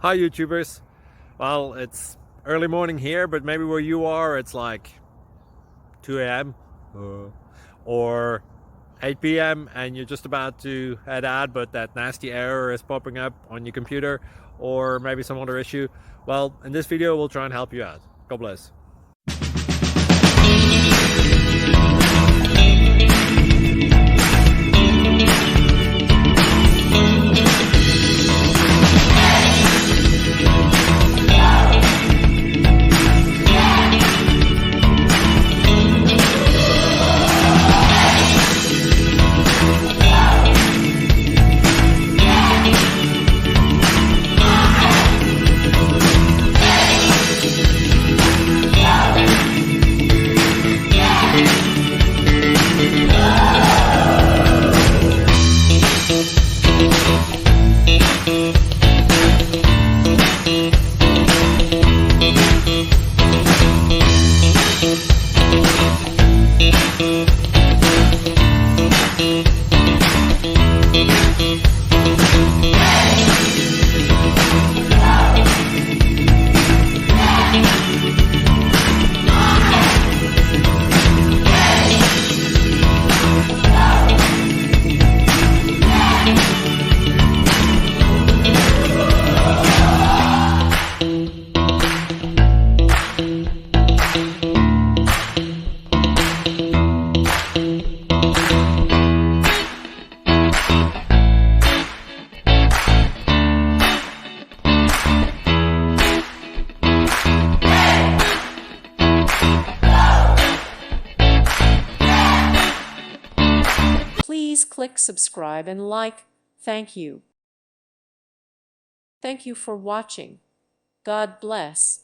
Hi YouTubers. Well, it's early morning here, but maybe where you are it's like 2 a.m. or 8 p.m. and you're just about to head out, but that nasty error is popping up on your computer, or maybe some other issue. Well, in this video we'll try and help you out. God bless. Please click subscribe and like. Thank you. Thank you for watching. God bless.